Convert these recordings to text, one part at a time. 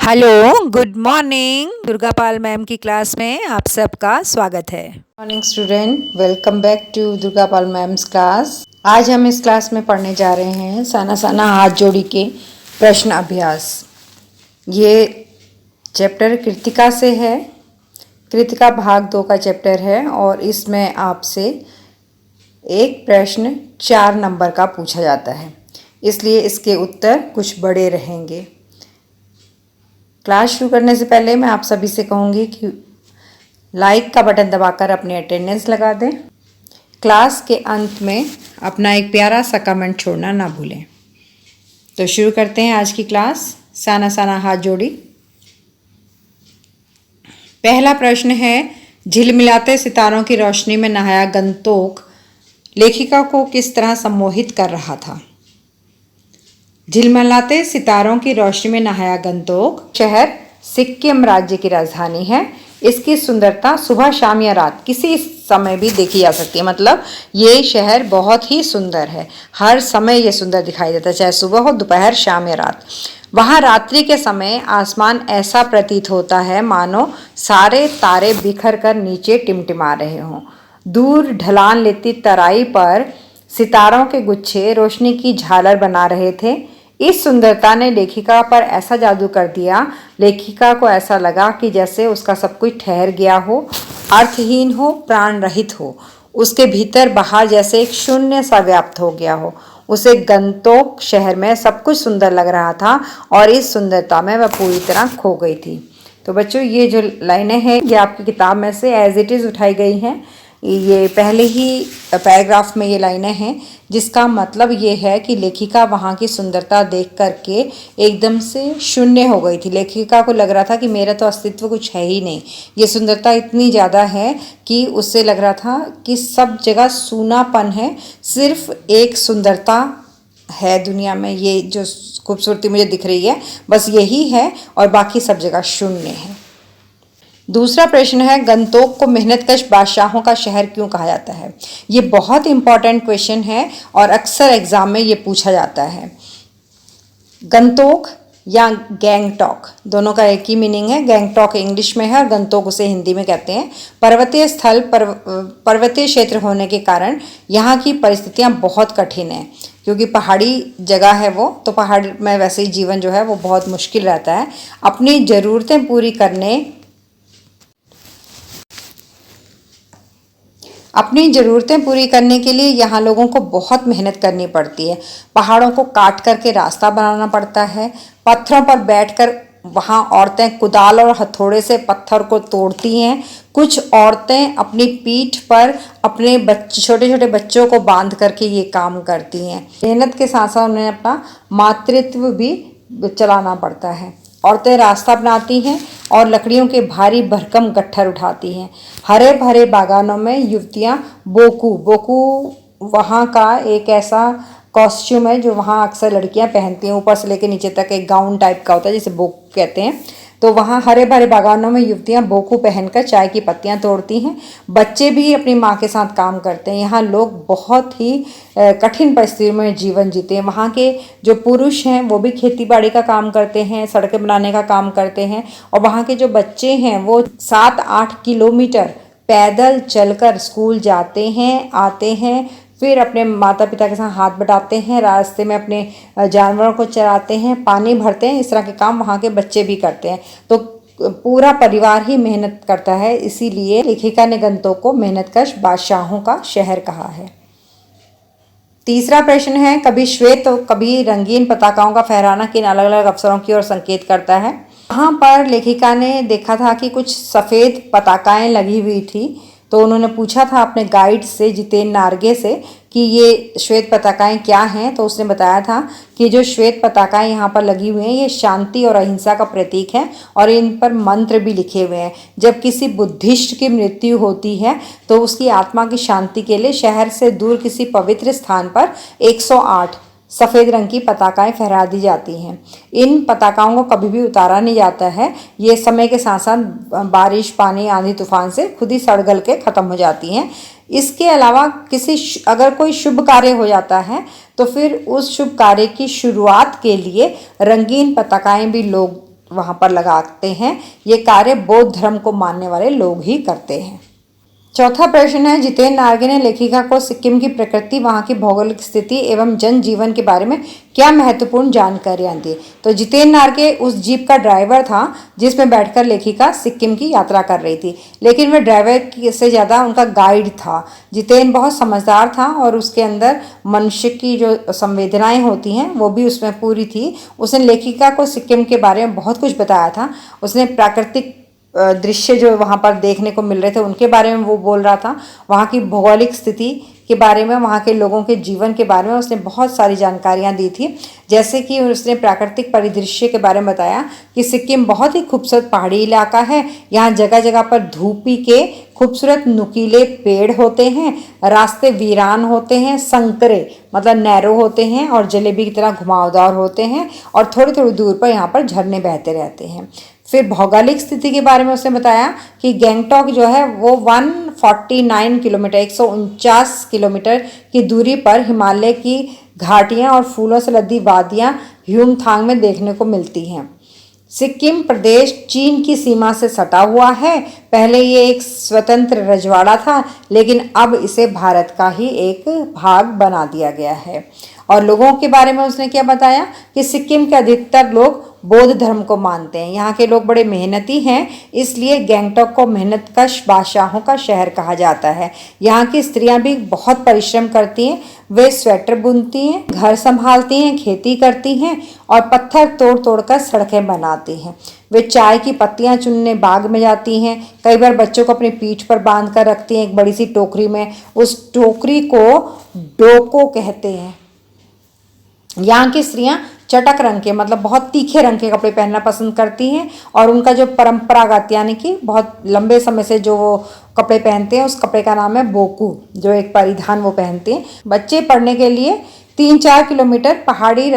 Hello, good morning. Durga Pal ma'am की class में आप सबका स्वागत है। Morning student, welcome back to Durga Pal ma'am's class. आज हम इस क्लास में पढ़ने जा रहे हैं साना साना हाथ जोड़ी के प्रश्न अभ्यास। ये चैप्टर कृतिका से है। कृतिका भाग 2 का चैप्टर है और इसमें आपसे एक प्रश्न 4 नंबर का पूछा जाता है, इसलिए इसके उत्तर कुछ बड़े रहेंगे। क्लास शुरू करने से पहले मैं आप सभी से कहूँगी कि लाइक का बटन दबाकर अपनी अटेंडेंस लगा दें। क्लास के अंत में अपना एक प्यारा सा कमेंट छोड़ना ना भूलें। तो शुरू करते हैं आज की क्लास। साना साना हाथ जोड़ी। पहला प्रश्न है, झिलमिलाते सितारों की रोशनी में नहाया गंतोक लेखिका को किस तरह सम्मोहित कर रहा था? झिलमिलाते सितारों की रोशनी में नहाया गंतोक शहर सिक्किम राज्य की राजधानी है। इसकी सुंदरता सुबह शाम या रात किसी समय भी देखी जा सकती है। मतलब ये शहर बहुत ही सुंदर है, हर समय ये सुंदर दिखाई देता है, चाहे सुबह हो, दोपहर, शाम या रात। वहाँ रात्रि के समय आसमान ऐसा प्रतीत होता है मानो सारे तारे बिखर कर नीचे टिमटिमा रहे हों। दूर ढलान लेती तराई पर सितारों के गुच्छे रोशनी की झालर बना रहे थे। इस सुंदरता ने लेखिका पर ऐसा जादू कर दिया, लेखिका को ऐसा लगा कि जैसे उसका सब कुछ ठहर गया हो, अर्थहीन हो, प्राण रहित हो। उसके भीतर बाहर जैसे एक शून्य सा व्याप्त हो गया हो। उसे गंतोक शहर में सब कुछ सुंदर लग रहा था और इस सुंदरता में वह पूरी तरह खो गई थी। तो बच्चों, ये जो लाइनें हैं ये आपकी किताब में से एज इट इज़ उठाई गई हैं। ये पहले ही पैराग्राफ में ये लाइनें हैं, जिसका मतलब ये है कि लेखिका वहाँ की सुंदरता देख करके एकदम से शून्य हो गई थी। लेखिका को लग रहा था कि मेरा तो अस्तित्व कुछ है ही नहीं। ये सुंदरता इतनी ज़्यादा है कि उससे लग रहा था कि सब जगह सूनापन है, सिर्फ एक सुंदरता है दुनिया में। ये जो खूबसूरती मुझे दिख रही है बस यही है और बाकी सब जगह शून्य है। दूसरा प्रश्न है, गंतोक को मेहनतकश बादशाहों का शहर क्यों कहा जाता है? ये बहुत इंपॉर्टेंट क्वेश्चन है और अक्सर एग्जाम में ये पूछा जाता है। गंतोक या गैंगटॉक दोनों का एक ही मीनिंग है। गैंगटॉक इंग्लिश में है और गंतोक उसे हिंदी में कहते हैं। पर्वतीय स्थल पर्वतीय क्षेत्र होने के कारण यहाँ की परिस्थितियाँ बहुत कठिन हैं, क्योंकि पहाड़ी जगह है वो, तो पहाड़ में वैसे ही जीवन जो है वो बहुत मुश्किल रहता है। अपनी ज़रूरतें पूरी करने के लिए यहाँ लोगों को बहुत मेहनत करनी पड़ती है। पहाड़ों को काट करके रास्ता बनाना पड़ता है। पत्थरों पर बैठकर वहाँ औरतें कुदाल और हथौड़े से पत्थर को तोड़ती हैं। कुछ औरतें अपनी पीठ पर अपने छोटे छोटे बच्चों को बांध करके ये काम करती हैं। मेहनत के साथ साथ उन्हें अपना मातृत्व भी चलाना पड़ता है। औरतें रास्ता बनाती हैं और लकड़ियों के भारी भरकम गट्ठर उठाती हैं। हरे भरे बागानों में युवतियां बोकू वहाँ का एक ऐसा कॉस्ट्यूम है जो वहाँ अक्सर लड़कियां पहनती हैं। ऊपर से लेकर नीचे तक एक गाउन टाइप का होता है जिसे बोकू कहते हैं। तो वहाँ हरे भरे बागानों में युवतियाँ बोकू पहनकर चाय की पत्तियाँ तोड़ती हैं। बच्चे भी अपनी माँ के साथ काम करते हैं। यहाँ लोग बहुत ही कठिन परिस्थितियों में जीवन जीते हैं। वहाँ के जो पुरुष हैं वो भी खेती बाड़ी का काम करते हैं, सड़कें बनाने का काम करते हैं, और वहाँ के जो बच्चे हैं वो 7-8 किलोमीटर पैदल चलकर स्कूल जाते हैं, आते हैं, फिर अपने माता पिता के साथ हाथ बटाते हैं, रास्ते में अपने जानवरों को चराते हैं, पानी भरते हैं। इस तरह के काम वहाँ के बच्चे भी करते हैं। तो पूरा परिवार ही मेहनत करता है, इसीलिए लेखिका ने गंतोक को मेहनतकश बादशाहों का शहर कहा है। तीसरा प्रश्न है, कभी श्वेत तो कभी रंगीन पताकाओं का फहराना किन अलग अलग अवसरों की ओर संकेत करता है? वहाँ पर लेखिका ने देखा था कि कुछ सफ़ेद पताकाएं लगी हुई थी, तो उन्होंने पूछा था अपने गाइड से, जितेन नार्गे से, कि ये श्वेत पताकाएं क्या हैं। तो उसने बताया था कि जो श्वेत पताकाएं यहाँ पर लगी हुई हैं ये शांति और अहिंसा का प्रतीक है और इन पर मंत्र भी लिखे हुए हैं। जब किसी बुद्धिस्ट की मृत्यु होती है तो उसकी आत्मा की शांति के लिए शहर से दूर किसी पवित्र स्थान पर 108 सफ़ेद रंग की पताकाएं फहरा दी जाती हैं। इन पताकाओं को कभी भी उतारा नहीं जाता है। ये समय के साथ साथ बारिश, पानी, आंधी तूफान से खुद ही सड़ गल के ख़त्म हो जाती हैं। इसके अलावा अगर कोई शुभ कार्य हो जाता है तो फिर उस शुभ कार्य की शुरुआत के लिए रंगीन पताकाएं भी लोग वहाँ पर लगाते हैं। ये कार्य बौद्ध धर्म को मानने वाले लोग ही करते हैं। चौथा प्रश्न है, जितेंद्र नार्गे ने लेखिका को सिक्किम की प्रकृति, वहाँ की भौगोलिक स्थिति एवं जनजीवन के बारे में क्या महत्वपूर्ण जानकारियां दी। तो जितेंद्र नार्गे उस जीप का ड्राइवर था जिसमें बैठकर लेखिका सिक्किम की यात्रा कर रही थी, लेकिन वह ड्राइवर से ज़्यादा उनका गाइड था। जितेंद्र बहुत समझदार था और उसके अंदर मनुष्य की जो संवेदनाएं होती हैं वो भी उसमें पूरी थी। उसने लेखिका को सिक्किम के बारे में बहुत कुछ बताया था। उसने प्राकृतिक दृश्य जो वहाँ पर देखने को मिल रहे थे उनके बारे में वो बोल रहा था, वहाँ की भौगोलिक स्थिति के बारे में, वहाँ के लोगों के जीवन के बारे में उसने बहुत सारी जानकारियाँ दी थी। जैसे कि उसने प्राकृतिक परिदृश्य के बारे में बताया कि सिक्किम बहुत ही खूबसूरत पहाड़ी इलाका है। यहाँ जगह जगह पर धूपी के खूबसूरत नुकीले पेड़ होते हैं, रास्ते वीरान होते हैं, संकरे मतलब नैरो होते हैं और जलेबी की तरह घुमावदार होते हैं और थोड़ी थोड़ी दूर पर यहाँ पर झरने बहते रहते हैं। फिर भौगोलिक स्थिति के बारे में उसने बताया कि गैंगटॉक जो है वो 149 किलोमीटर 149 किलोमीटर की दूरी पर हिमालय की घाटियाँ और फूलों से लदी वादियाँ ह्यूमथांग में देखने को मिलती हैं। सिक्किम प्रदेश चीन की सीमा से सटा हुआ है। पहले ये एक स्वतंत्र रजवाड़ा था, लेकिन अब इसे भारत का ही एक भाग बना दिया गया है। और लोगों के बारे में उसने क्या बताया कि सिक्किम के अधिकतर लोग बौद्ध धर्म को मानते हैं। यहाँ के लोग बड़े मेहनती हैं, इसलिए गैंगटॉक को मेहनतकश बादशाहों का शहर कहा जाता है। यहाँ की स्त्रियाँ भी बहुत परिश्रम करती हैं। वे स्वेटर बुनती हैं, घर संभालती हैं, खेती करती हैं और पत्थर तोड़ तोड़ कर सड़कें बनाती हैं। वे चाय की पत्तियां चुनने बाग में जाती हैं। कई बार बच्चों को अपनी पीठ पर बांध कर रखती हैं एक बड़ी सी टोकरी में। उस टोकरी को डोको कहते हैं। यहाँ की स्त्रियां चटक रंग के मतलब बहुत तीखे रंग के कपड़े पहनना पसंद करती हैं और उनका जो परंपरागत यानी कि बहुत लंबे समय से जो वो कपड़े पहनते हैं उस कपड़े का नाम है बोकू, जो एक परिधान वो पहनते हैं। बच्चे पढ़ने के लिए 3-4 किलोमीटर पहाड़ी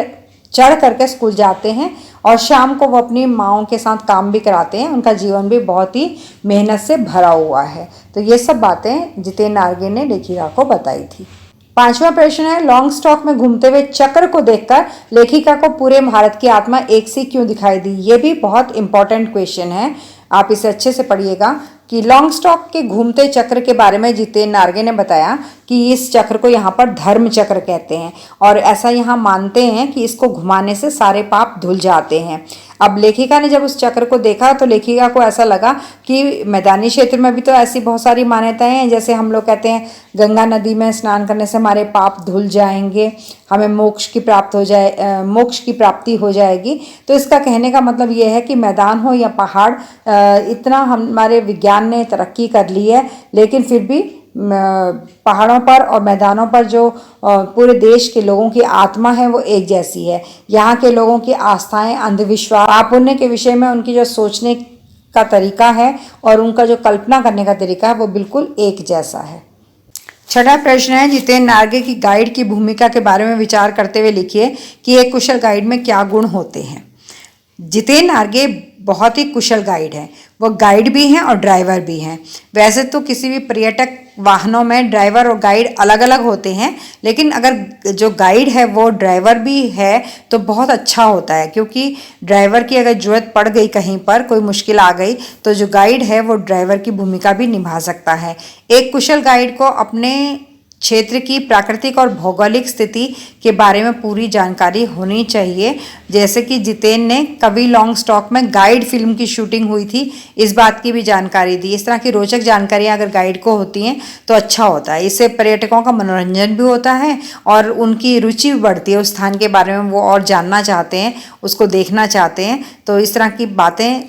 चढ़ करके स्कूल जाते हैं और शाम को वो अपनी माँओं के साथ काम भी कराते हैं। उनका जीवन भी बहुत ही मेहनत से भरा हुआ है। तो ये सब बातें जितेंद्र नार्गे ने लेखिका को बताई थी। 5वां प्रश्न है, लॉन्ग स्टॉक में घूमते हुए चक्र को देखकर लेखिका को पूरे भारत की आत्मा एक सी क्यों दिखाई दी। ये भी बहुत इंपॉर्टेंट क्वेश्चन है, आप इसे अच्छे से पढ़िएगा कि लॉन्ग स्टॉक के घूमते चक्र के बारे में जितेंद्र नार्गे ने बताया कि इस चक्र को यहाँ पर धर्म चक्र कहते हैं और ऐसा यहाँ मानते हैं कि इसको घुमाने से सारे पाप धुल जाते हैं। अब लेखिका ने जब उस चक्र को देखा तो लेखिका को ऐसा लगा कि मैदानी क्षेत्र में भी तो ऐसी बहुत सारी मान्यताएं हैं। जैसे हम लोग कहते हैं गंगा नदी में स्नान करने से हमारे पाप धुल जाएंगे, हमें मोक्ष की प्राप्ति हो जाएगी। तो इसका कहने का मतलब ये है कि मैदान हो या पहाड़, इतना हमारे विज्ञान ने तरक्की कर ली है, लेकिन फिर भी पहाड़ों पर और मैदानों पर जो पूरे देश के लोगों की आत्मा है वो एक जैसी है। यहाँ के लोगों की आस्थाएं, अंधविश्वास, पाप पुण्य के विषय में उनकी जो सोचने का तरीका है और उनका जो कल्पना करने का तरीका है वो बिल्कुल एक जैसा है। 6वां प्रश्न है, जितेंद्र नार्गे की गाइड की भूमिका के बारे में विचार करते हुए लिखिए कि एक कुशल गाइड में क्या गुण होते हैं। जितेंद्र नार्गे बहुत ही कुशल गाइड हैं। वो गाइड भी हैं और ड्राइवर भी हैं। वैसे तो किसी भी पर्यटक वाहनों में ड्राइवर और गाइड अलग अलग होते हैं, लेकिन अगर जो गाइड है वो ड्राइवर भी है तो बहुत अच्छा होता है, क्योंकि ड्राइवर की अगर जरूरत पड़ गई, कहीं पर कोई मुश्किल आ गई, तो जो गाइड है वो ड्राइवर की भूमिका भी निभा सकता है। एक कुशल गाइड को अपने क्षेत्र की प्राकृतिक और भौगोलिक स्थिति के बारे में पूरी जानकारी होनी चाहिए। जैसे कि जितेंद्र ने कवि लॉन्ग स्टॉक में गाइड फिल्म की शूटिंग हुई थी, इस बात की भी जानकारी दी। इस तरह की रोचक जानकारियां अगर गाइड को होती हैं तो अच्छा होता है। इससे पर्यटकों का मनोरंजन भी होता है और उनकी रुचि भी बढ़ती है। उस स्थान के बारे में वो और जानना चाहते हैं, उसको देखना चाहते हैं। तो इस तरह की बातें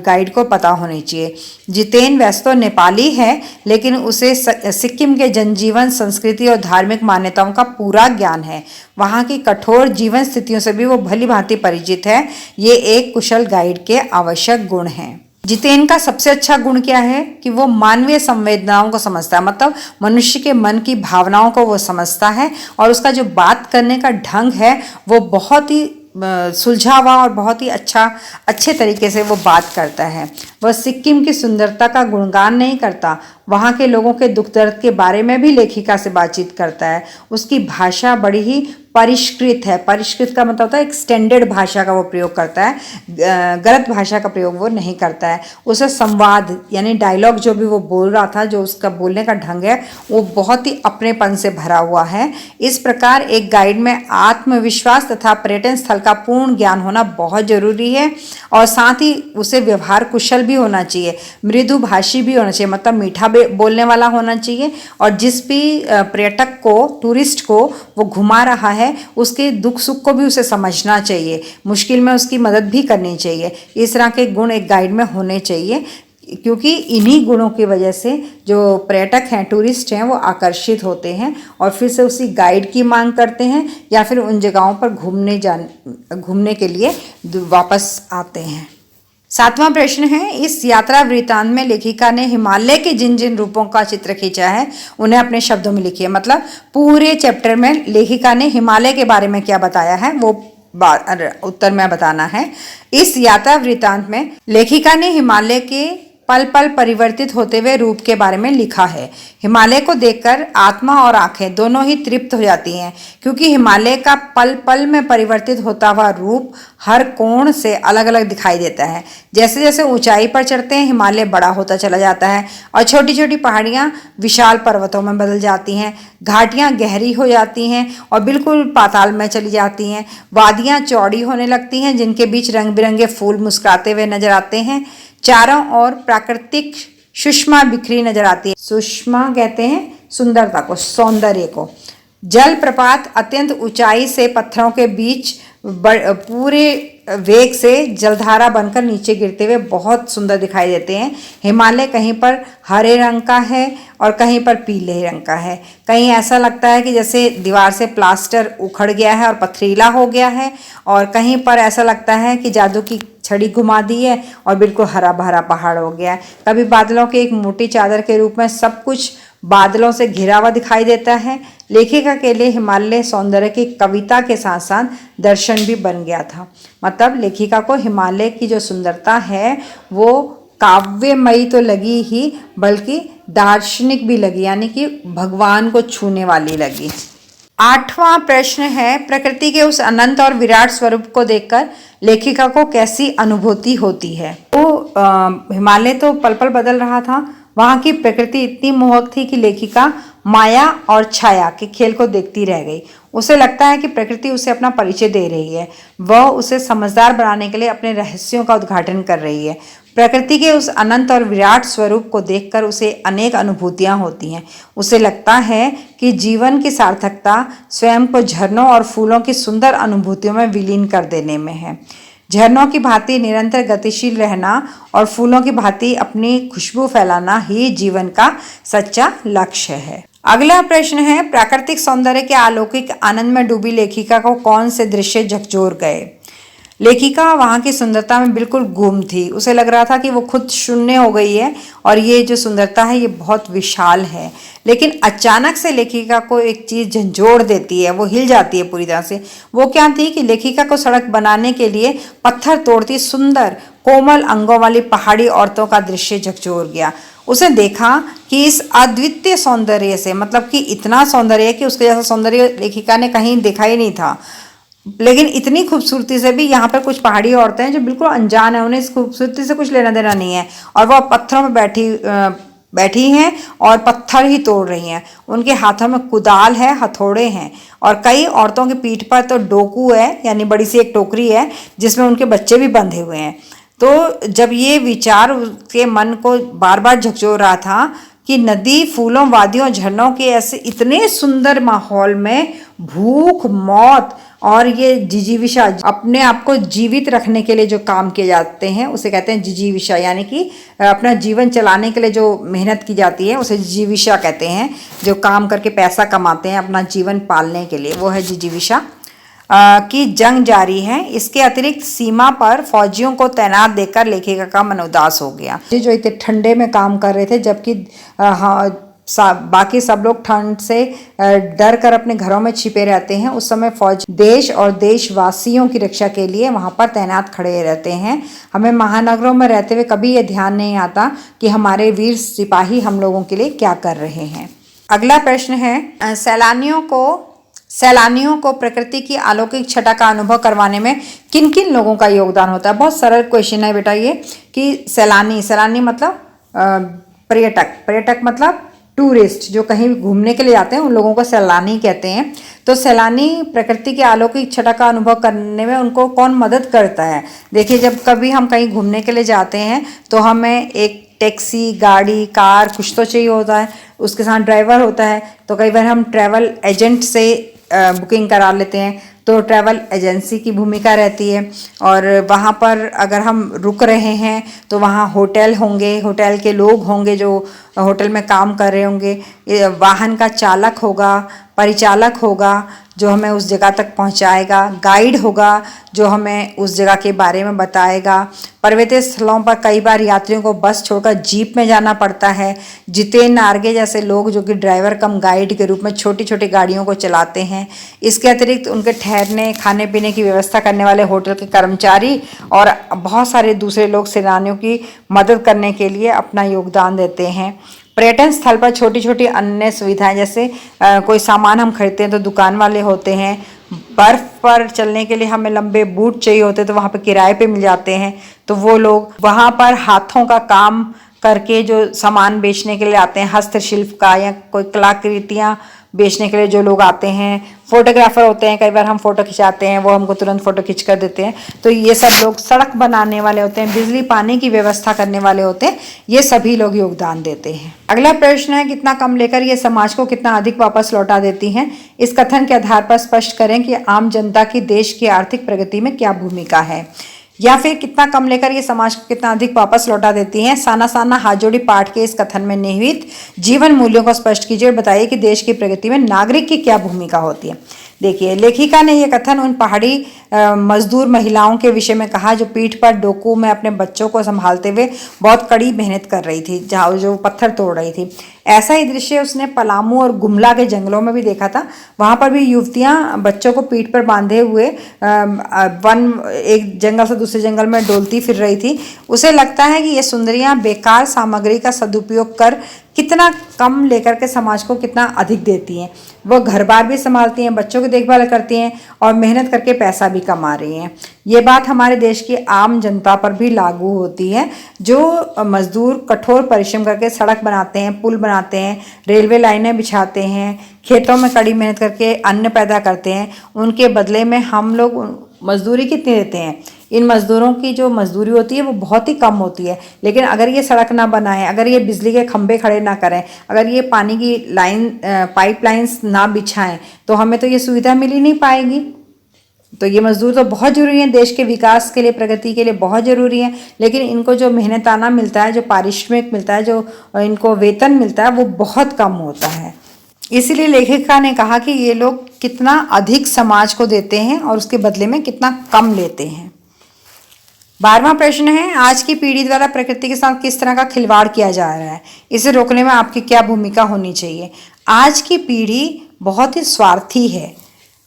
गाइड को पता होनी चाहिए। जितेंद्र वैसे तो नेपाली है, लेकिन उसे सिक्किम के जनजीवन, संस्कृति और धार्मिक मान्यताओं का पूरा ज्ञान है। वहाँ की कठोर जीवन स्थितियों से भी वो भली भांति परिचित है। ये एक कुशल गाइड के आवश्यक गुण हैं। जितेंद्र का सबसे अच्छा गुण क्या है कि वो मानवीय संवेदनाओं को समझता है, मतलब मनुष्य के मन की भावनाओं को वो समझता है और उसका जो बात करने का ढंग है वो बहुत ही सुलझा हुआ और बहुत ही अच्छे तरीके से वो बात करता है। वह सिक्किम की सुंदरता का गुणगान नहीं करता, वहाँ के लोगों के दुख दर्द के बारे में भी लेखिका से बातचीत करता है। उसकी भाषा बड़ी ही परिष्कृत है। परिष्कृत का मतलब होता है एक्सटेंडेड भाषा का वो प्रयोग करता है, गलत भाषा का प्रयोग वो नहीं करता है। उसे संवाद यानी डायलॉग जो भी वो बोल रहा था, जो उसका बोलने का ढंग है वो बहुत ही अपनेपन से भरा हुआ है। इस प्रकार एक गाइड में आत्मविश्वास तथा पर्यटन स्थल का पूर्ण ज्ञान होना बहुत जरूरी है और साथ ही उसे व्यवहार कुशल भी होना चाहिए, मृदु भाषी भी होना चाहिए, मतलब मीठा बोलने वाला होना चाहिए। और जिस भी पर्यटक को, टूरिस्ट को वो घुमा रहा है उसके दुख सुख को भी उसे समझना चाहिए, मुश्किल में उसकी मदद भी करनी चाहिए। इस तरह के गुण एक गाइड में होने चाहिए, क्योंकि इन्हीं गुणों की वजह से जो पर्यटक हैं, टूरिस्ट हैं, वो आकर्षित होते हैं और फिर से उसी गाइड की मांग करते हैं या फिर उन जगहों पर घूमने के लिए वापस आते हैं। 7वां प्रश्न है, इस यात्रा वृत्तांत में लेखिका ने हिमालय के जिन जिन रूपों का चित्र खींचा है उन्हें अपने शब्दों में लिखिए। मतलब पूरे चैप्टर में लेखिका ने हिमालय के बारे में क्या बताया है वो उत्तर में बताना है। इस यात्रा वृत्तांत में लेखिका ने हिमालय के पल पल परिवर्तित होते हुए रूप के बारे में लिखा है। हिमालय को देखकर आत्मा और आंखें दोनों ही तृप्त हो जाती हैं, क्योंकि हिमालय का पल पल में परिवर्तित होता हुआ रूप हर कोण से अलग अलग दिखाई देता है। जैसे जैसे ऊंचाई पर चढ़ते हैं हिमालय बड़ा होता चला जाता है और छोटी छोटी पहाड़ियाँ विशाल पर्वतों में बदल जाती हैं, घाटियाँ गहरी हो जाती हैं और बिल्कुल पाताल में चली जाती हैं, वादियाँ चौड़ी होने लगती हैं जिनके बीच रंग बिरंगे फूल मुस्कुराते हुए नजर आते हैं, चारों ओर प्राकृतिक सुषमा बिखरी नजर आती है। सुषमा कहते हैं सुंदरता को, सौंदर्य को। जलप्रपात अत्यंत ऊंचाई से पत्थरों के बीच पूरे वेग से जलधारा बनकर नीचे गिरते हुए बहुत सुंदर दिखाई देते हैं। हिमालय कहीं पर हरे रंग का है और कहीं पर पीले रंग का है। कहीं ऐसा लगता है कि जैसे दीवार से प्लास्टर उखड़ गया है और पथरीला हो गया है, और कहीं पर ऐसा लगता है कि जादू की छड़ी घुमा दी है और बिल्कुल हरा भरा पहाड़ हो गया है। कभी बादलों के एक मोटी चादर के रूप में सब कुछ बादलों से घिरा हुआ दिखाई देता है। लेखिका के लिए हिमालय सौंदर्य की कविता के साथ साथ दर्शन भी बन गया था। मतलब लेखिका को हिमालय की जो सुंदरता है वो काव्यमयी तो लगी ही, बल्कि दार्शनिक भी लगी, यानी कि भगवान को छूने वाली लगी। 8वां प्रश्न है, प्रकृति के उस अनंत और विराट स्वरूप को देखकर लेखिका को कैसी अनुभूति होती है। तो हिमालय तो पल पल बदल रहा था, वहाँ की प्रकृति इतनी मोहक थी कि लेखिका माया और छाया के खेल को देखती रह गई। उसे लगता है कि प्रकृति उसे अपना परिचय दे रही है, वह उसे समझदार बनाने के लिए अपने रहस्यों का उद्घाटन कर रही है। प्रकृति के उस अनंत और विराट स्वरूप को देखकर उसे अनेक अनुभूतियां होती हैं। उसे लगता है कि जीवन की सार्थकता स्वयं को झरनों और फूलों की सुंदर अनुभूतियों में विलीन कर देने में है। झरनों की भांति निरंतर गतिशील रहना और फूलों की भांति अपनी खुशबू फैलाना ही जीवन का सच्चा लक्ष्य है। अगला प्रश्न है, प्राकृतिक सौंदर्य के अलौकिक आनंद में डूबी लेखिका को कौन से दृश्य झकझोर गए। लेखिका वहाँ की सुंदरता में बिल्कुल गुम थी। उसे लग रहा था कि वो खुद शून्य हो गई है और ये जो सुंदरता है ये बहुत विशाल है। लेकिन अचानक से लेखिका को एक चीज़ झंझोड़ देती है, वो हिल जाती है पूरी तरह से। वो क्या थी कि लेखिका को सड़क बनाने के लिए पत्थर तोड़ती सुंदर कोमल अंगों वाली पहाड़ी औरतों का दृश्य झकझोर गया। उसे देखा कि इस अद्वितीय सौंदर्य से, मतलब कि इतना सौंदर्य कि उसके जैसा सौंदर्य लेखिका ने कहीं देखा ही नहीं था, लेकिन इतनी खूबसूरती से भी यहाँ पर कुछ पहाड़ी औरतें हैं जो बिल्कुल अनजान है, उन्हें इस खूबसूरती से कुछ लेना देना नहीं है और वह पत्थरों में बैठी हैं और पत्थर ही तोड़ रही हैं। उनके हाथों में कुदाल है, हथौड़े हैं और कई औरतों की पीठ पर तो डोकू है, यानी बड़ी सी एक टोकरी है जिसमें उनके बच्चे भी बंधे हुए हैं। तो जब ये विचार उसके मन को बार बार झकझोर रहा था कि नदी, फूलों, वादियों, झरनों के ऐसे इतने सुंदर माहौल में भूख, मौत और ये जिजीविषा, अपने आप को जीवित रखने के लिए जो काम किए जाते हैं उसे कहते हैं जिजीविषा, यानी कि अपना जीवन चलाने के लिए जो मेहनत की जाती है उसे जिजीविषा कहते हैं। जो काम करके पैसा कमाते हैं अपना जीवन पालने के लिए, वो है जिजीविषा। की जंग जारी है। इसके अतिरिक्त सीमा पर फौजियों को तैनात देखकर लेखिका का मन उदास हो गया। जो इतने ठंडे में काम कर रहे थे, जबकि बाकी सब लोग ठंड से डर कर अपने घरों में छिपे रहते हैं। उस समय फौज देश और देशवासियों की रक्षा के लिए वहाँ पर तैनात खड़े रहते हैं। हमें महानगरों में रहते हुए कभी ये ध्यान नहीं आता कि हमारे वीर सिपाही हम लोगों के लिए क्या कर रहे हैं। अगला प्रश्न है, सैलानियों को प्रकृति की अलौकिक छटा का अनुभव करवाने में किन किन लोगों का योगदान होता है। बहुत सरल क्वेश्चन है बेटा ये, कि सैलानी मतलब पर्यटक मतलब टूरिस्ट, जो कहीं घूमने के लिए जाते हैं उन लोगों को सैलानी कहते हैं। तो सैलानी प्रकृति के अलौकिक छटा का अनुभव करने में उनको कौन मदद करता है। देखिए, जब कभी हम कहीं घूमने के लिए जाते हैं तो हमें एक टैक्सी, गाड़ी, कार कुछ तो चाहिए होता है, उसके साथ ड्राइवर होता है। तो कई बार हम ट्रैवल एजेंट से बुकिंग करा लेते हैं, तो ट्रैवल एजेंसी की भूमिका रहती है। और वहाँ पर अगर हम रुक रहे हैं तो वहाँ होटल होंगे, होटल के लोग होंगे जो होटल में काम कर रहे होंगे, वाहन का चालक होगा, परिचालक होगा जो हमें उस जगह तक पहुंचाएगा, गाइड होगा जो हमें उस जगह के बारे में बताएगा। पर्वतीय स्थलों पर कई बार यात्रियों को बस छोड़कर जीप में जाना पड़ता है। जितेन नार्गे जैसे लोग जो कि ड्राइवर कम गाइड के रूप में छोटी छोटी गाड़ियों को चलाते हैं। इसके अतिरिक्त उनके ठहरने, खाने पीने की व्यवस्था करने वाले होटल के कर्मचारी और बहुत सारे दूसरे लोग सैलानियों की मदद करने के लिए अपना योगदान देते हैं। पर्यटन स्थल पर छोटी छोटी अन्य सुविधाएं, जैसे कोई सामान हम खरीदते हैं तो दुकान वाले होते हैं। बर्फ़ पर चलने के लिए हमें लंबे बूट चाहिए होते हैं तो वहाँ पे किराए पे मिल जाते हैं, तो वो लोग वहाँ पर हाथों का काम करके जो सामान बेचने के लिए आते हैं, हस्तशिल्प का या कोई कलाकृतियाँ बेचने के लिए जो लोग आते हैं। फोटोग्राफर होते हैं, कई बार हम फ़ोटो खिंचाते हैं, वो हमको तुरंत फ़ोटो खींच कर देते हैं। तो ये सब लोग सड़क बनाने वाले होते हैं, बिजली पानी की व्यवस्था करने वाले होते हैं, ये सभी लोग योगदान देते हैं। अगला प्रश्न है, कितना कम लेकर ये समाज को कितना अधिक वापस लौटा देती हैं। इस कथन के आधार पर स्पष्ट करें कि आम जनता की देश की आर्थिक प्रगति में क्या भूमिका है। या फिर कितना कम लेकर ये समाज को कितना अधिक वापस लौटा देती हैं। साना साना हाथ जोड़ी पाठ के इस कथन में निहित जीवन मूल्यों को स्पष्ट कीजिए और बताइए कि देश की प्रगति में नागरिक की क्या भूमिका होती है। देखिए, लेखिका ने यह कथन उन पहाड़ी मजदूर महिलाओं के विषय में कहा जो पीठ पर डोकू में अपने बच्चों को संभालते हुए बहुत कड़ी मेहनत कर रही थी, जहाँ जो पत्थर तोड़ रही थी। ऐसा ही दृश्य उसने पलामू और गुमला के जंगलों में भी देखा था। वहाँ पर भी युवतियाँ बच्चों को पीठ पर बांधे हुए एक जंगल से दूसरे जंगल में डोलती फिर रही थी। उसे लगता है कि ये सुंदरियाँ बेकार सामग्री का सदुपयोग कर कितना कम लेकर के समाज को कितना अधिक देती हैं। वो घर बार भी संभालती हैं, बच्चों की देखभाल करती हैं और मेहनत करके पैसा भी कमा रही हैं। ये बात हमारे देश की आम जनता पर भी लागू होती है, जो मजदूर कठोर परिश्रम करके सड़क बनाते हैं, पुल बनाते हैं, रेलवे लाइनें बिछाते हैं, खेतों में कड़ी मेहनत करके अन्न पैदा करते हैं। उनके बदले में हम लोग मजदूरी कितनी देते हैं। इन मजदूरों की जो मजदूरी होती है वो बहुत ही कम होती है। लेकिन अगर ये सड़क ना बनाएं, अगर ये बिजली के खंभे खड़े ना करें, अगर ये पानी की पाइप लाइन्स ना बिछाएं, तो हमें तो ये सुविधा मिल ही नहीं पाएगी। तो ये मजदूर तो बहुत ज़रूरी हैं, देश के विकास के लिए, प्रगति के लिए बहुत ज़रूरी हैं। लेकिन इनको जो मेहनताना मिलता है, जो पारिश्रमिक मिलता है, जो इनको वेतन मिलता है, वो बहुत कम होता है। इसीलिए लेखिका ने कहा कि ये लोग कितना अधिक समाज को देते हैं और उसके बदले में कितना कम लेते हैं। 12वां प्रश्न है, आज की पीढ़ी द्वारा प्रकृति के साथ किस तरह का खिलवाड़ किया जा रहा है, इसे रोकने में आपकी क्या भूमिका होनी चाहिए। आज की पीढ़ी बहुत ही स्वार्थी है,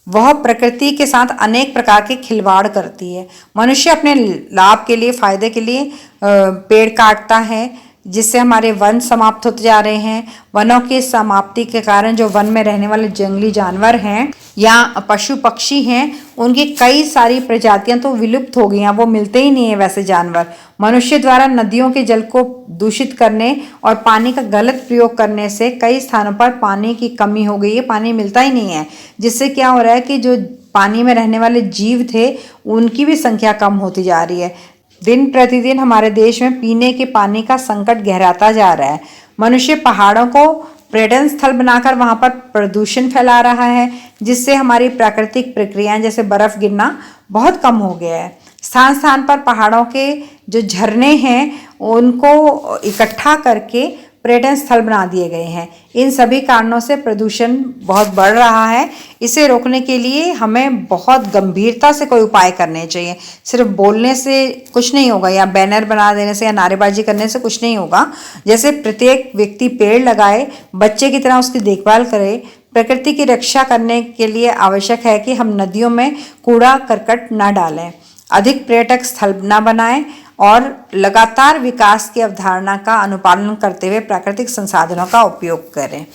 वह प्रकृति के साथ अनेक प्रकार के खिलवाड़ करती है। मनुष्य अपने लाभ के लिए, फायदे के लिए पेड़ काटता है, जिससे हमारे वन समाप्त होते जा रहे हैं। वनों की समाप्ति के कारण जो वन में रहने वाले जंगली जानवर हैं या पशु पक्षी हैं, उनकी कई सारी प्रजातियां तो विलुप्त हो गई हैं, वो मिलते ही नहीं है वैसे जानवर। मनुष्य द्वारा नदियों के जल को दूषित करने और पानी का गलत प्रयोग करने से कई स्थानों पर पानी की कमी हो गई है, पानी मिलता ही नहीं है। जिससे क्या हो रहा है कि जो पानी में रहने वाले जीव थे उनकी भी संख्या कम होती जा रही है। दिन प्रतिदिन हमारे देश में पीने के पानी का संकट गहराता जा रहा है। मनुष्य पहाड़ों को पर्यटन स्थल बनाकर वहाँ पर प्रदूषण फैला रहा है, जिससे हमारी प्राकृतिक प्रक्रियाएं जैसे बर्फ गिरना बहुत कम हो गया है। स्थान स्थान पर पहाड़ों के जो झरने हैं उनको इकट्ठा करके पर्यटन स्थल बना दिए गए हैं। इन सभी कारणों से प्रदूषण बहुत बढ़ रहा है। इसे रोकने के लिए हमें बहुत गंभीरता से कोई उपाय करने चाहिए। सिर्फ बोलने से कुछ नहीं होगा या बैनर बना देने से या नारेबाजी करने से कुछ नहीं होगा। जैसे प्रत्येक व्यक्ति पेड़ लगाए, बच्चे की तरह उसकी देखभाल करे। प्रकृति की रक्षा करने के लिए आवश्यक है कि हम नदियों में कूड़ा करकट न डालें, अधिक पर्यटक स्थल न बनाएं और लगातार विकास की अवधारणा का अनुपालन करते हुए प्राकृतिक संसाधनों का उपयोग करें।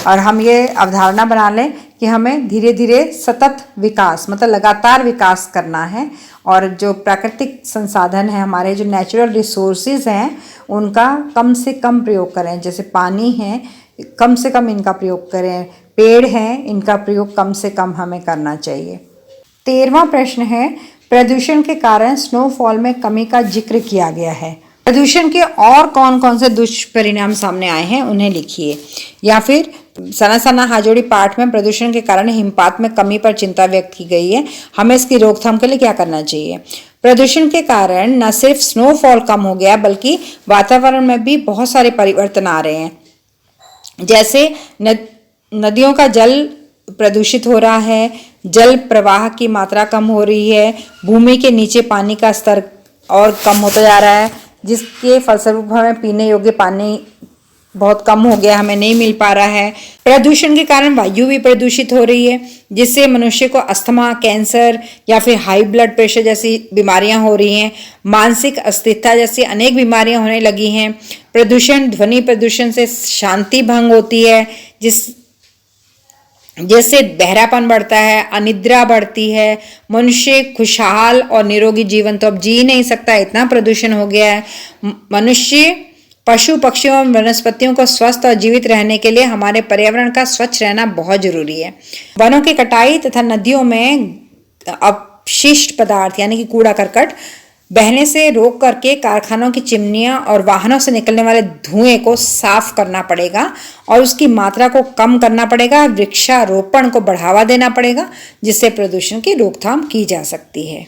और हम ये अवधारणा बना लें कि हमें धीरे धीरे सतत विकास मतलब लगातार विकास करना है और जो प्राकृतिक संसाधन है, हमारे जो नेचुरल रिसोर्सेज हैं, उनका कम से कम प्रयोग करें। जैसे पानी है, कम से कम इनका प्रयोग करें। पेड़ हैं, इनका प्रयोग कम से कम हमें करना चाहिए। 13वां प्रश्न है, प्रदूषण के कारण स्नोफॉल में कमी का जिक्र किया गया है। प्रदूषण के और कौन कौन से दुष्परिणाम सामने आए हैं उन्हें लिखिए। या फिर सना सना हाजोड़ी पाठ में प्रदूषण के कारण हिमपात में कमी पर चिंता व्यक्त की गई है, हमें इसकी रोकथाम के लिए क्या करना चाहिए। प्रदूषण के कारण न सिर्फ स्नोफॉल कम हो गया बल्कि वातावरण में भी बहुत सारे परिवर्तन आ रहे हैं। जैसे नदियों का जल प्रदूषित हो रहा है, जल प्रवाह की मात्रा कम हो रही है, भूमि के नीचे पानी का स्तर और कम होता जा रहा है, जिसके फलस्वरूप हमें पीने योग्य पानी बहुत कम हो गया, हमें नहीं मिल पा रहा है। प्रदूषण के कारण वायु भी प्रदूषित हो रही है, जिससे मनुष्य को अस्थमा, कैंसर या फिर हाई ब्लड प्रेशर जैसी बीमारियां हो रही हैं। मानसिक अस्थिरता जैसी अनेक बीमारियां होने लगी हैं। प्रदूषण, ध्वनि प्रदूषण से शांति भंग होती है, जिससे बहरापन बढ़ता है, अनिद्रा बढ़ती है। मनुष्य खुशहाल और निरोगी जीवन तो अब जी नहीं सकता, इतना प्रदूषण हो गया है। मनुष्य, पशु पक्षियों और वनस्पतियों को स्वस्थ और जीवित रहने के लिए हमारे पर्यावरण का स्वच्छ रहना बहुत जरूरी है। वनों की कटाई तथा नदियों में अपशिष्ट पदार्थ यानी कि कूड़ा करकट बहने से रोक करके कारखानों की चिमनियां और वाहनों से निकलने वाले धुएं को साफ करना पड़ेगा और उसकी मात्रा को कम करना पड़ेगा। वृक्षारोपण को बढ़ावा देना पड़ेगा, जिससे प्रदूषण की रोकथाम की जा सकती है।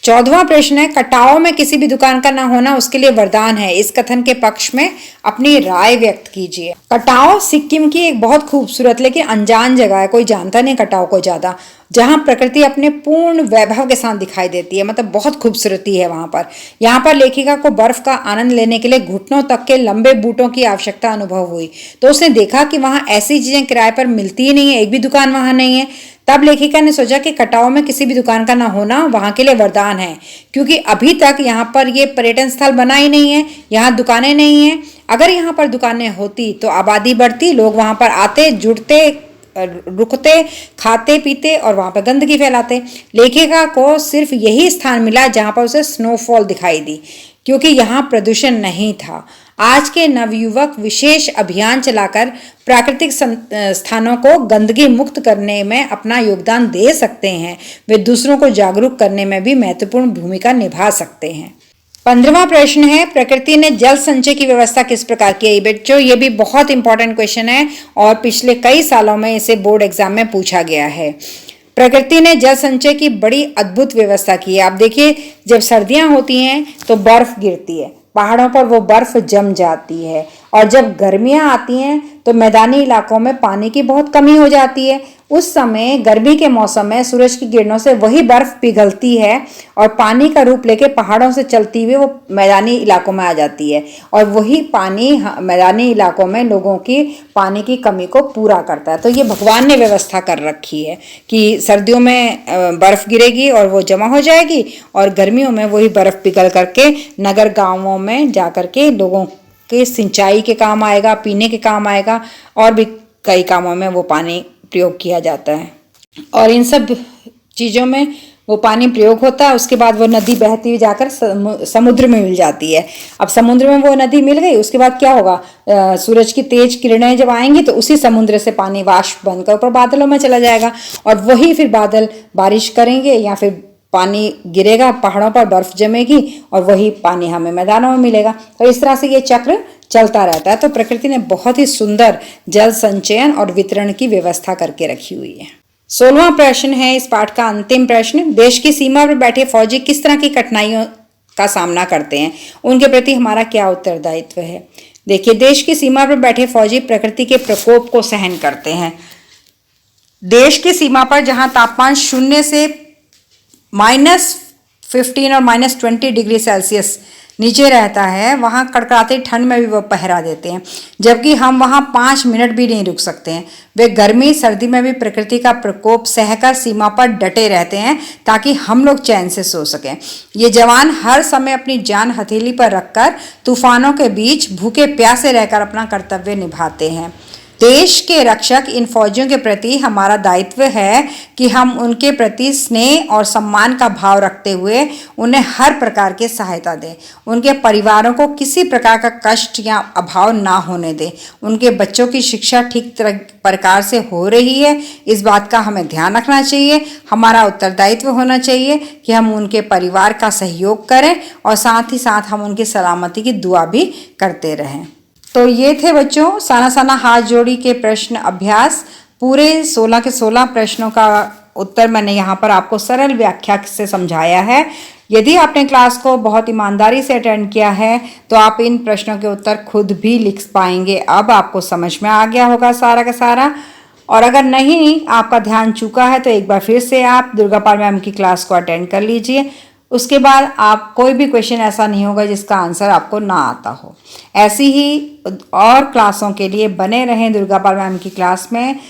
14वां प्रश्न है, कटाव में किसी भी दुकान का ना होना उसके लिए वरदान है। इस कथन के पक्ष में अपनी राय व्यक्त कीजिए। कटाव सिक्किम की एक बहुत खूबसूरत लेकिन अनजान जगह है, कोई जानता नहीं कटाव को ज्यादा, जहां प्रकृति अपने पूर्ण वैभव के साथ दिखाई देती है। मतलब बहुत खूबसूरती है वहां पर। यहाँ पर लेखिका को बर्फ का आनंद लेने के लिए घुटनों तक के लंबे बूटों की आवश्यकता अनुभव हुई, तो उसने देखा कि वहां ऐसी चीजें किराए पर मिलती ही नहीं है, एक भी दुकान वहां नहीं है। तब लेखिका ने सोचा कि कटाव में किसी भी दुकान का ना होना वहां के लिए वरदान है, क्योंकि अभी तक यहाँ पर ये पर्यटन स्थल बना ही नहीं है, यहाँ दुकानें नहीं है। अगर यहाँ पर दुकानें होती तो आबादी बढ़ती, लोग वहां पर आते, जुड़ते, रुकते, खाते पीते और वहां पर गंदगी फैलाते। लेखिका को सिर्फ यही स्थान मिला जहां पर उसे स्नोफॉल दिखाई दी, क्योंकि यहाँ प्रदूषण नहीं था। आज के नवयुवक विशेष अभियान चलाकर प्राकृतिक स्थानों को गंदगी मुक्त करने में अपना योगदान दे सकते हैं। वे दूसरों को जागरूक करने में भी महत्वपूर्ण भूमिका निभा सकते हैं। 15वां प्रश्न है, प्रकृति ने जल संचय की व्यवस्था किस प्रकार की है। बच्चों, ये भी बहुत इंपॉर्टेंट क्वेश्चन है और पिछले कई सालों में इसे बोर्ड एग्जाम में पूछा गया है। प्रकृति ने जल संचय की बड़ी अद्भुत व्यवस्था की है। आप देखिए, जब सर्दियां होती हैं तो बर्फ गिरती है, पहाड़ों पर वो बर्फ जम जाती है, और जब गर्मियां आती हैं तो मैदानी इलाकों में पानी की बहुत कमी हो जाती है। उस समय गर्मी के मौसम में सूरज की किरणों से वही बर्फ पिघलती है और पानी का रूप लेके पहाड़ों से चलती हुई वो मैदानी इलाकों में आ जाती है, और वही पानी मैदानी इलाकों में लोगों की पानी की कमी को पूरा करता है। तो ये भगवान ने व्यवस्था कर रखी है कि सर्दियों में बर्फ गिरेगी और वो जमा हो जाएगी, और गर्मियों में वही बर्फ पिघल करके नगर गांवों में जा करके लोगों के सिंचाई के काम आएगा, पीने के काम आएगा, और भी कई कामों में वो पानी प्रयोग किया जाता है। और इन सब चीज़ों में वो पानी प्रयोग होता है। उसके बाद वो नदी बहती हुई जाकर समुद्र में मिल जाती है। अब समुद्र में वो नदी मिल गई, उसके बाद क्या होगा, सूरज की तेज किरणें जब आएंगी तो उसी समुद्र से पानी वाष्प बनकर ऊपर बादलों में चला जाएगा, और वही फिर बादल बारिश करेंगे या फिर पानी गिरेगा, पहाड़ों पर बर्फ जमेगी और वही पानी हमें मैदानों में मिलेगा। तो इस तरह से ये चक्र चलता रहता है। तो प्रकृति ने बहुत ही सुंदर जल संचयन और वितरण की व्यवस्था करके रखी हुई है। 16वां प्रश्न है इस पाठ का अंतिम प्रश्न, देश की सीमा पर बैठे फौजी किस तरह की कठिनाइयों का सामना करते हैं, उनके प्रति हमारा क्या उत्तरदायित्व है। देखिए, देश की सीमा पर बैठे फौजी प्रकृति के प्रकोप को सहन करते हैं। देश की सीमा पर जहां तापमान 0 से -15 और -20 डिग्री सेल्सियस नीचे रहता है, वहां कड़कड़ाती ठंड में भी वो पहरा देते हैं, जबकि हम वहां 5 मिनट भी नहीं रुक सकते हैं। वे गर्मी सर्दी में भी प्रकृति का प्रकोप सहकर सीमा पर डटे रहते हैं ताकि हम लोग चैन से सो सकें। ये जवान हर समय अपनी जान हथेली पर रखकर तूफानों के बीच भूखे प्यासे रहकर अपना कर्तव्य निभाते हैं। देश के रक्षक इन फौजियों के प्रति हमारा दायित्व है कि हम उनके प्रति स्नेह और सम्मान का भाव रखते हुए उन्हें हर प्रकार की सहायता दें। उनके परिवारों को किसी प्रकार का कष्ट या अभाव ना होने दें। उनके बच्चों की शिक्षा ठीक प्रकार से हो रही है, इस बात का हमें ध्यान रखना चाहिए। हमारा उत्तरदायित्व होना चाहिए कि हम उनके परिवार का सहयोग करें और साथ ही साथ हम उनकी सलामती की दुआ भी करते रहें। तो ये थे बच्चों साना साना हाथ जोड़ी के प्रश्न अभ्यास। पूरे 16 के 16 प्रश्नों का उत्तर मैंने यहाँ पर आपको सरल व्याख्या से समझाया है। यदि आपने क्लास को बहुत ईमानदारी से अटेंड किया है तो आप इन प्रश्नों के उत्तर खुद भी लिख पाएंगे। अब आपको समझ में आ गया होगा सारा का सारा। और अगर नहीं आपका ध्यान चूका है तो एक बार फिर से आप दुर्गा पाल मैम की क्लास को अटेंड कर लीजिए। उसके बाद आप कोई भी क्वेश्चन ऐसा नहीं होगा जिसका आंसर आपको ना आता हो। ऐसी ही और क्लासों के लिए बने रहें दुर्गा पाल मैम की क्लास में।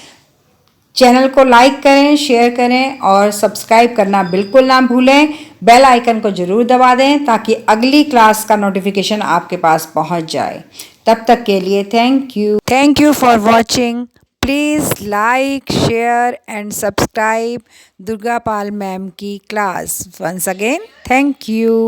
चैनल को लाइक करें, शेयर करें और सब्सक्राइब करना बिल्कुल ना भूलें। बेल आइकन को जरूर दबा दें ताकि अगली क्लास का नोटिफिकेशन आपके पास पहुंच जाए। तब तक के लिए thank you. Thank you for watching. Please like, share and subscribe Durga Pal ma'am ki class. Once again, thank you.